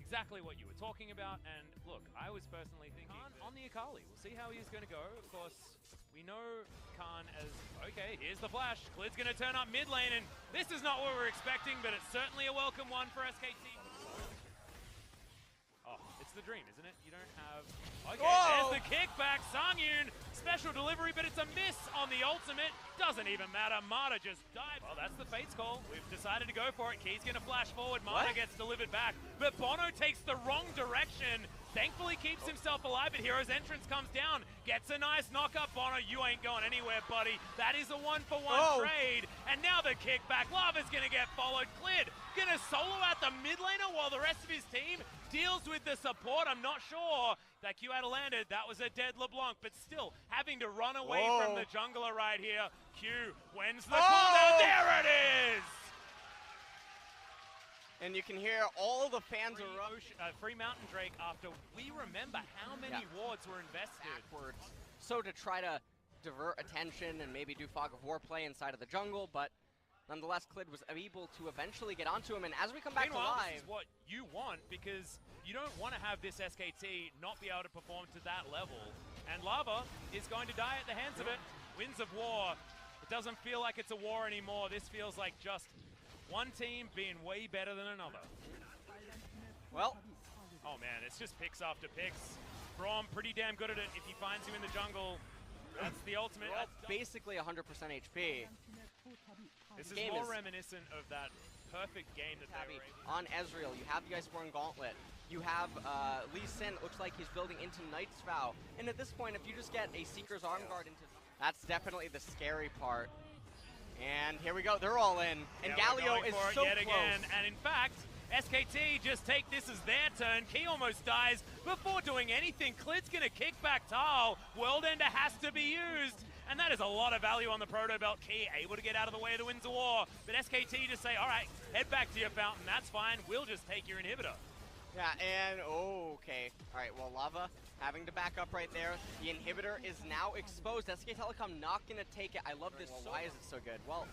exactly what you were talking about. And look, I was personally thinking on the Akali. We'll see how he's going to go. Of course, we know Khan as, okay, here's the flash. Klid's going to turn up mid lane, and this is not what we're expecting, but it's certainly a welcome one for SKT. Oh, it's the dream, isn't it? You don't have... Okay, Whoa! There's the kickback. Sangyun, special delivery, but it's a miss on the ultimate. Doesn't even matter. Mata just died. Well, that's the Fate's call. We've decided to go for it. Key's going to flash forward. Mata gets delivered back, but Bono takes the wrong direction. Thankfully keeps himself alive, but Hero's entrance comes down. Gets a nice knock-up. Bono, you ain't going anywhere, buddy. That is a one-for-one trade. And now the kickback. Lava's going to get followed. Klid going to solo out the mid laner while the rest of his team deals with the support. I'm not sure that Q had landed. That was a dead LeBlanc, but still having to run away from the jungler right here. Q wins the cooldown. There it is! And you can hear all the fans are Free Mountain Drake after we remember how many wards were invested. backwards. So to try to divert attention and maybe do fog of war play inside of the jungle, but nonetheless, Klid was able to eventually get onto him. And as we come back to live, this is what you want, because you don't want to have this SKT not be able to perform to that level. And Lava is going to die at the hands of it. Winds of War. It doesn't feel like it's a war anymore. This feels like just one team being way better than another. well, Oh man, it's just picks after picks. Braum pretty damn good at it if he finds you in the jungle. That's the ultimate. well basically 100% HP. This is more reminiscent of that perfect game that they were able On Ezreal, you have the Iceborne Gauntlet. You have Lee Sin, looks like he's building into Knight's Vow. And at this point, if you just get a Seeker's Arm Guard into... That's definitely the scary part. And here we go, they're all in. And Galio is so yet close. again. And in fact, SKT just take this as their turn. Key almost dies before doing anything. Klid's gonna kick back Tal. World Ender has to be used. And that is a lot of value on the Proto Belt. Key able to get out of the way of the Winds of War. But SKT just say, all right, head back to your fountain. That's fine. We'll just take your inhibitor. Yeah, and okay. All right, well, Lava having to back up right there. The inhibitor is now exposed. SK Telecom not going to take it. I love this. Well, why is it so good? Well,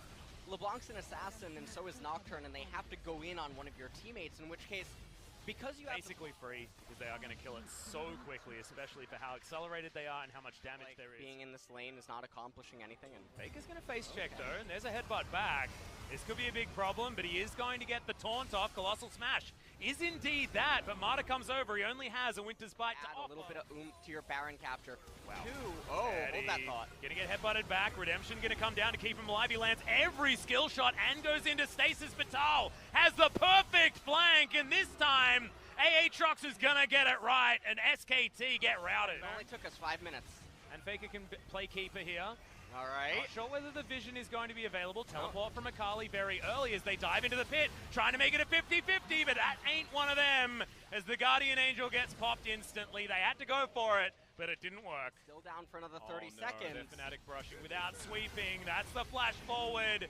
LeBlanc's an assassin, and so is Nocturne, and they have to go in on one of your teammates, in which case, because you have basically free, because they are going to kill it so quickly, especially for how accelerated they are and how much damage there is. Being in this lane is not accomplishing anything. And Faker's going to face check though, and there's a headbutt back. This could be a big problem, but he is going to get the taunt off. Colossal Smash is indeed that, but Mata comes over. He only has a Winter's Bite to add a little bit of oomph to your Baron capture. Wow. Hold that thought. Gonna get headbutted back. Redemption gonna come down to keep him alive. He lands every skill shot and goes into stasis. Vital has the perfect flank, and this time Aatrox is gonna get it right, and SKT get routed. It only took us 5 minutes. And Faker can play keeper here. All right. Not sure whether the vision is going to be available. Teleport from Akali very early as they dive into the pit, trying to make it a 50-50, but that ain't one of them. As the Guardian Angel gets popped instantly. They had to go for it, but it didn't work. Still down for another 30 seconds. They're Fnatic brushing without sweeping. That's the flash forward.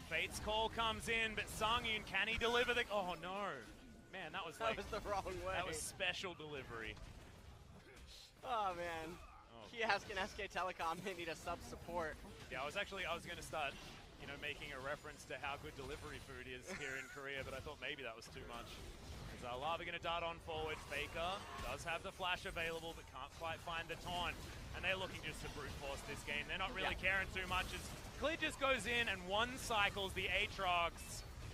Fate's call comes in, but Sangyun, can he deliver the... Oh no. Man, that was like... That was the wrong way. That was special delivery. Oh man. He asking SK Telecom they need a sub support. Yeah, I was going to start, you know, making a reference to how good delivery food is here in Korea, but I thought maybe that was too much. As Lava going to dart on forward. Faker does have the flash available, but can't quite find the taunt. And they're looking just to brute force this game. They're not really caring too much as Klid just goes in and one cycles the Aatrox.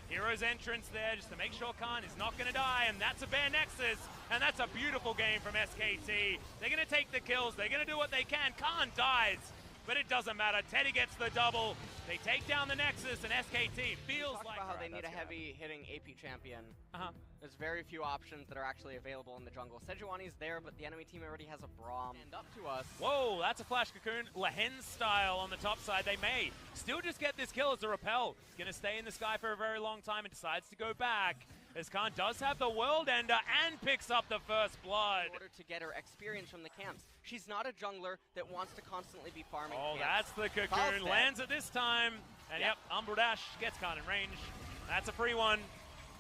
Hero's entrance there just to make sure Khan is not going to die, and that's a bare Nexus, and that's a beautiful game from SKT. They're going to take the kills, they're going to do what they can. Khan dies, but it doesn't matter. Teddy gets the double. They take down the Nexus, and SKT feels like... Talk about how they need a heavy-hitting AP champion. There's very few options that are actually available in the jungle. Sejuani's there, but the enemy team already has a Braum. And up to us. Whoa, that's a Flash Cocoon. Lehen style on the top side. They may still just get this kill as a repel. He's going to stay in the sky for a very long time and decides to go back. As Khan does have the World Ender and picks up the first blood. In order to get her experience from the camps. She's not a jungler that wants to constantly be farming Oh, camps. that's the Cocoon. Lands it this time. And yep, Umbral Dash gets Khan in range. That's a free one.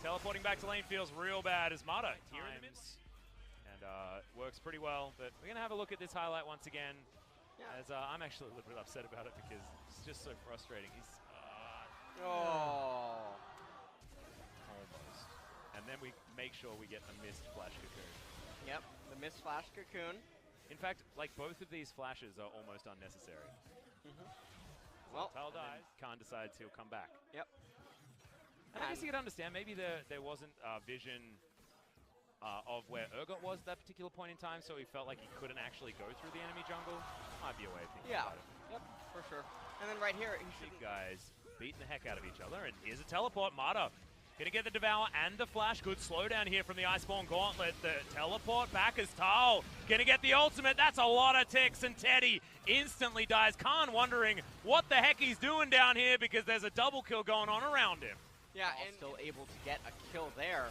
Teleporting back to lane feels real bad as Mata times. And works pretty well. But we're going to have a look at this highlight once again. As I'm actually a little bit upset about it because it's just so frustrating. He's... Oh. Almost. And and then we make sure we get the missed flash cocoon. Yep, the missed flash cocoon. In fact, like both of these flashes are almost unnecessary. Well, Tal dies. Khan decides he'll come back. Yep. And I guess you could understand, maybe there wasn't vision of where Urgot was at that particular point in time, so he felt like he couldn't actually go through the enemy jungle. Might be a way of thinking about it. Yep, for sure. And then right here, he Big guys beating the heck out of each other, and here's a teleport. Mata gonna get the Devour and the Flash. Good slowdown here from the Iceborne Gauntlet. The teleport back as Tal gonna get the ultimate. That's a lot of ticks, and Teddy instantly dies. Khan wondering what the heck he's doing down here because there's a double kill going on around him. Yeah, and still able to get a kill there.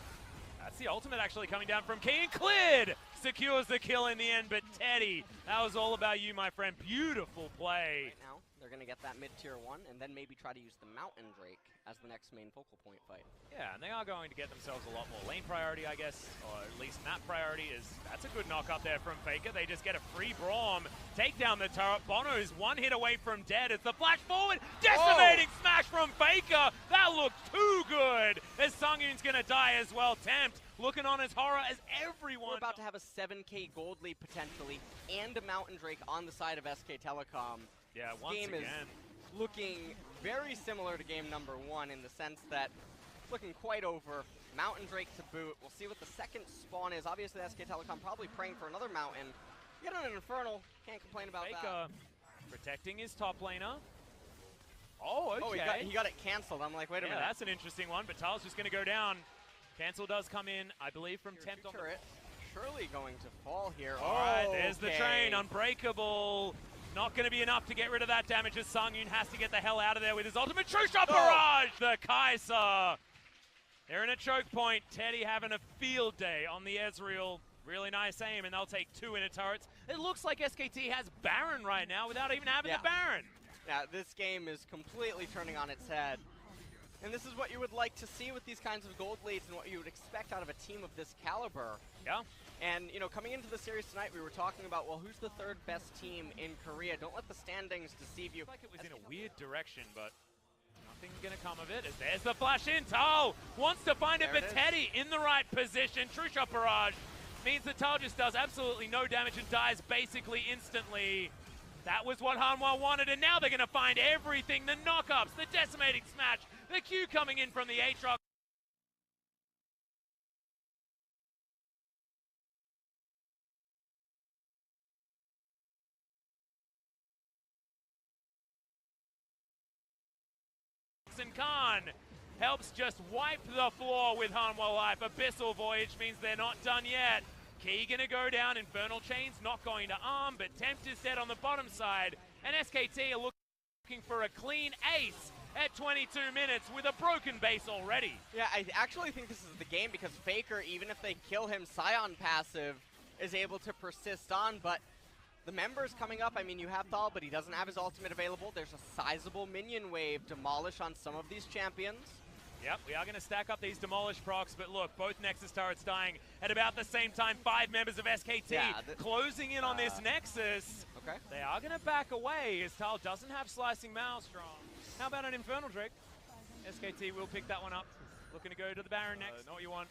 That's the ultimate actually coming down from Key, and cleared! Secures the kill in the end, but Teddy, that was all about you, my friend. Beautiful play. Right now, they're going to get that mid-tier 1 and then maybe try to use the Mountain Drake as the next main focal point fight. Yeah, and they are going to get themselves a lot more lane priority, I guess, or at least map priority. That's a good knock up there from Faker. They just get a free Braum, take down the turret. Bono's one hit away from dead as the flash forward. Decimating smash from Faker. That looked too good as Sungyun's going to die as well. Tempt looking on as horror as everyone. We're about to have a 7K gold lead potentially and a Mountain Drake on the side of SK Telecom. Yeah, this once game again. is looking very similar to game number 1 in the sense that it's looking quite over. Mountain Drake to boot. We'll see what the second spawn is. Obviously, SK Telecom probably praying for another mountain. Get on an Infernal. Can't complain about Faker that. protecting his top laner. Oh, okay. Oh, he got it canceled. I'm like, wait a minute. That's an interesting one, but Tal's just going to go down. Cancel does come in, I believe, from Tempt on turret. Surely going to fall here. All right, there's the train. Unbreakable. Not going to be enough to get rid of that damage as Sungyun has to get the hell out of there with his ultimate true shot barrage. The Kaiser. They're in a choke point. Teddy having a field day on the Ezreal. Really nice aim, and they'll take 2 inner turrets. It looks like SKT has Baron right now without even having the Baron. Yeah, this game is completely turning on its head. And this is what you would like to see with these kinds of gold leads and what you would expect out of a team of this caliber. Yeah. And, you know, coming into the series tonight, we were talking about, well, who's the 3rd best team in Korea? Don't let the standings deceive you. Like it was in a weird direction, but nothing's going to come of it. As there's the flash in. Tal wants to find it, but Teddy in the right position. True shot barrage means that Tal just does absolutely no damage and dies basically instantly. That was what Hasnwha wanted, and now they're going to find everything. The knockups, the decimating smash, the Q coming in from the Aatrox. And Khan helps just wipe the floor with Hasnwha Life. Abyssal Voyage means they're not done yet. Key gonna go down, Infernal Chain's not going to arm, but Tempt is dead on the bottom side, and SKT are looking for a clean ace at 22 minutes with a broken base already. Yeah, I actually think this is the game because Faker, even if they kill him, Scion passive is able to persist on, but the members coming up, I mean, you have Thal, but he doesn't have his ultimate available. There's a sizable minion wave demolish on some of these champions. Yep, we are going to stack up these demolish procs, but look, both Nexus turrets dying at about the same time. 5 members of SKT closing in on this Nexus. Okay. They are going to back away as Tal doesn't have Slicing Maelstrom. How about an Infernal Drake? SKT will pick that one up. Looking to go to the Baron next. Know what you want.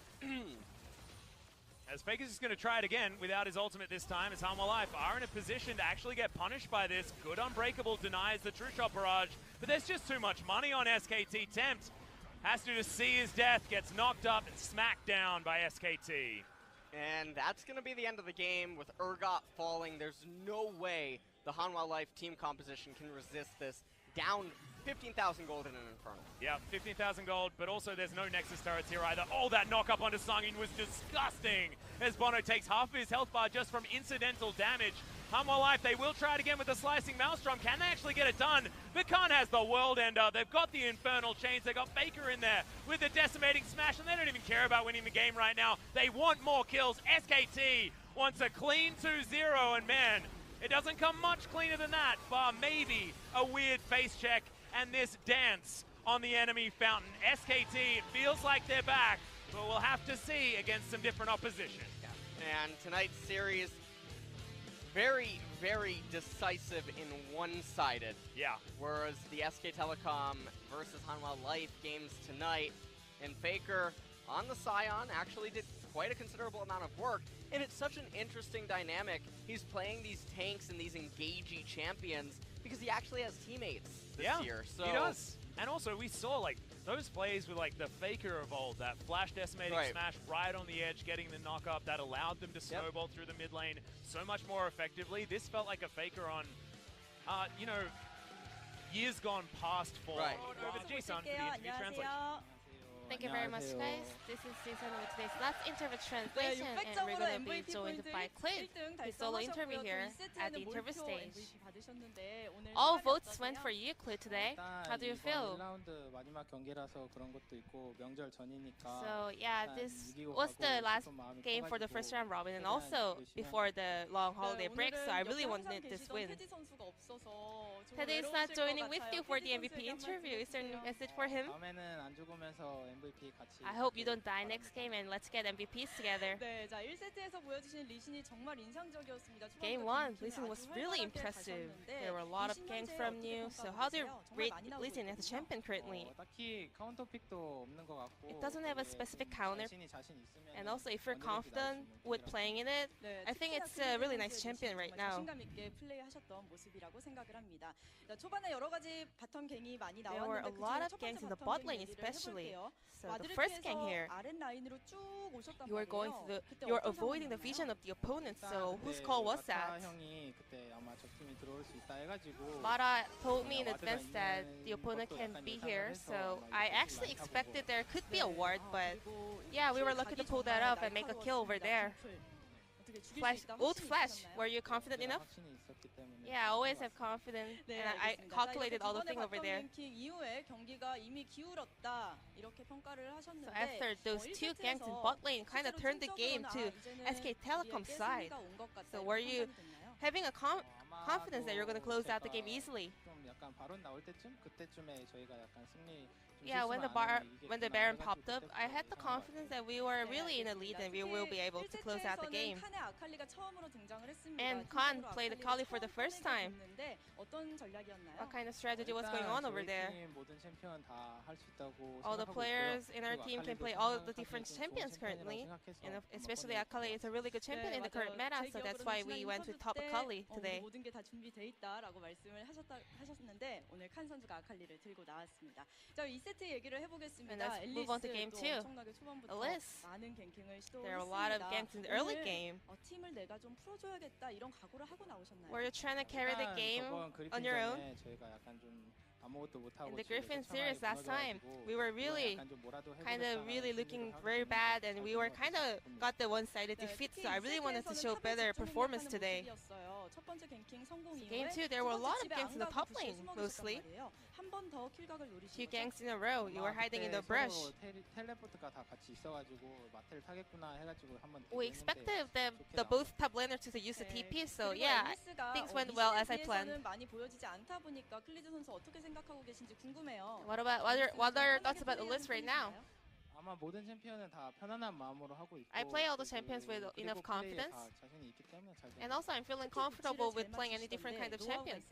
As Faker's just going to try it again without his ultimate this time, as Hasnwha Life are in a position to actually get punished by this. Good Unbreakable denies the True Shot barrage, but there's just too much money on SKT. Tempt has to just see his death, gets knocked up and smacked down by SKT. And that's going to be the end of the game with Urgot falling. There's no way the Hasnwha Life team composition can resist this. Down 15,000 gold in an Infernal. Yeah, 15,000 gold, but also there's no Nexus turrets here either. Oh, that knock up onto Sungyun was disgusting as Bono takes half of his health bar just from incidental damage. Hasnwha Life, they will try it again with the Slicing Maelstrom. Can they actually get it done? But Khan has the World Ender. They've got the Infernal Chains. They've got Faker in there with the Decimating Smash, and they don't even care about winning the game right now. They want more kills. SKT wants a clean 2-0, and man, it doesn't come much cleaner than that, bar maybe a weird face check and this dance on the enemy fountain. SKT feels like they're back, but we'll have to see against some different opposition. And tonight's series, very, very decisive in one-sided. Yeah. Whereas the SK Telecom versus Hasnwha Life games tonight, and Faker on the Scion, actually did quite a considerable amount of work, and it's such an interesting dynamic. He's playing these tanks and these engagey champions because he actually has teammates this year. So he does. And also, we saw like those plays with like the Faker of old, that flash decimating smash right on the edge, getting the knock up that allowed them to snowball through the mid lane so much more effectively. This felt like a Faker on, you know, years gone past for over to G-Sun for the interview translation. Thank you very much, guys. This is Jason with today's last interview translation, and we're going to be joined by Clint, his solo interview here at the interview stage. All votes went for you, Clint, today. How do you feel? So, yeah, this was the last game for the first round robin, and also before the long holiday break, so I really wanted this win. Teddy is not joining with you for the MVP interview. Is there a message for him? I hope you don't die next game, and let's get MVPs together. Game 1, Lee Sin was really impressive. There were a lot of ganks from you. So how do you rate Lee Sin as a champion currently? It doesn't have a specific counter. And also, if you're confident with playing in it, I think it's a really nice champion right now. There were a lot of ganks in the bot lane especially. So the first gang here, you're avoiding the vision of the opponent, so whose call was that? Mara told me in advance that the opponent can be here, so I actually expected there could be a ward, but yeah, we were lucky to pull that up and make a kill over there. Ult Flash, were you confident enough? Yeah, I always have confidence, and I calculated all the things over there. So after those two ganks in bot lane kind of turned the game to SK Telecom's side. So were you having a confidence that you're going to close out the game easily? Yeah, when the Baron popped up, I had the confidence that we were really in a lead and we will be able to close out the game. And Khan played Akali for the first time. What kind of strategy was going on over there? All the players in our team can play all of the different champions currently, and especially Akali is a really good champion in the current meta, so that's why we went with top Akali today. And let's move on to game 2. Alyss. There are a lot of ganks in the early game. Were you trying to carry the game on your own? In the Griffin series last time, we were really looking very bad, and we were kind of got the one-sided defeat, so I really wanted to show better performance today. Game 2, there were a lot of ganks in the top lane, mostly. 2 ganks in a row, you were hiding in the brush. We expected the both top laners to use the TP, so yeah, things went well as I planned. What are your thoughts about Alyss right now? I play all the champions with enough confidence, and also I'm feeling comfortable with playing any different kind of champions.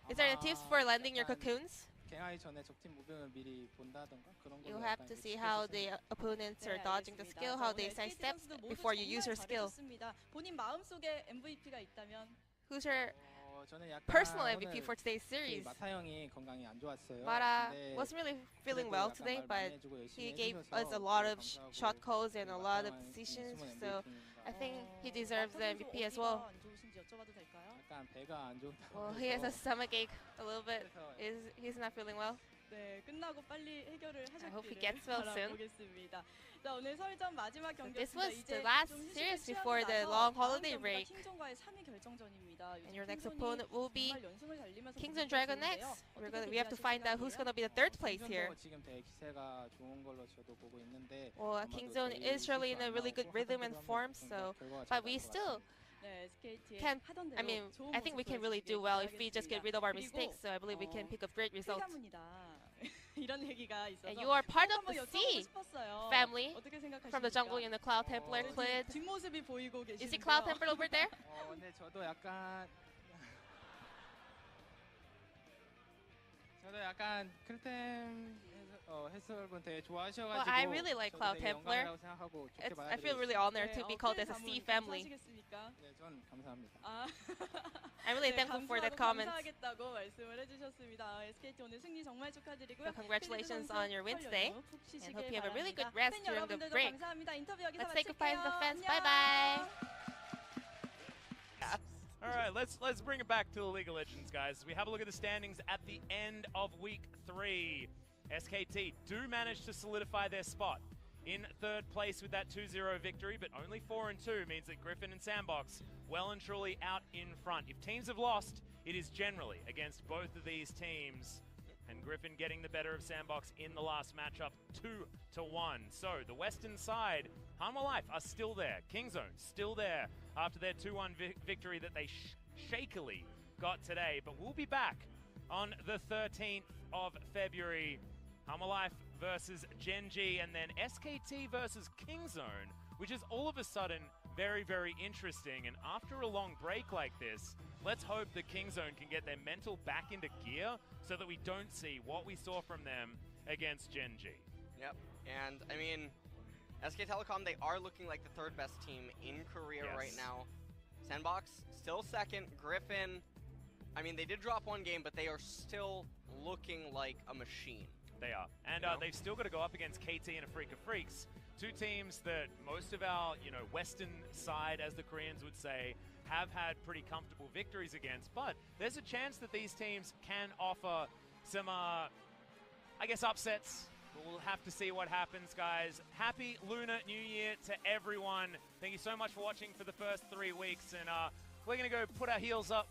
Is there any tips for landing your cocoons? You have to see how the opponents are dodging the skill, how they sidestep before you use your skill. Who's your personal MVP for today's series? Mara wasn't really feeling well today, but he gave us a lot of shot calls and a lot of decisions, so I think he deserves the MVP as well. Well, he has a stomach ache a little bit. He's not feeling well. I hope he gets well soon. So this was the last series before the long holiday break. And your next opponent will be Kingzone Dragon next. We have to find out who's going to be the third place here. Well, Kingzone is really in a really good rhythm and form, so but we still can, I think we can really do well if we just get rid of our mistakes, so I believe we can pick up great results. And you are part of the C family from the jungle in the Cloud Templar Clid. Is it Cloud Templar over there? Well, I really like Cloud Templar. I feel really honored to be called as a C family. I'm really thankful for the comments. So congratulations on your win today, and hope you have a really good rest during the break. Let's say goodbye to the fans. Bye bye. All right, let's bring it back to the League of Legends, guys. We have a look at the standings at the end of week 3. SKT do manage to solidify their spot in 3rd place with that 2-0 victory, but only 4-2 means that Griffin and Sandbox well and truly out in front. If teams have lost, it is generally against both of these teams, and Griffin getting the better of Sandbox in the last matchup 2-1. So the western side, Hasnwha Life are still there. Kingzone still there after their 2-1 victory that they shakily got today, but we'll be back on the 13th of February. Hasnwha Life versus Gen G, and then SKT versus Kingzone, which is all of a sudden very, very interesting. And after a long break like this, let's hope that Kingzone can get their mental back into gear so that we don't see what we saw from them against Gen G. Yep, and I mean, SK Telecom, they are looking like the 3rd best team in Korea right now. Sandbox, still 2nd. Griffin, I mean, they did drop 1 game, but they are still looking like a machine. They are. And they've still got to go up against KT and Afrika Freaks, 2 teams that most of our, Western side, as the Koreans would say, have had pretty comfortable victories against. But there's a chance that these teams can offer some, I guess, upsets. But we'll have to see what happens, guys. Happy Lunar New Year to everyone. Thank you so much for watching for the first 3 weeks. And we're going to go put our heels up,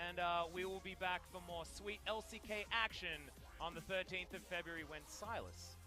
and we will be back for more sweet LCK action on the 13th of February when Silas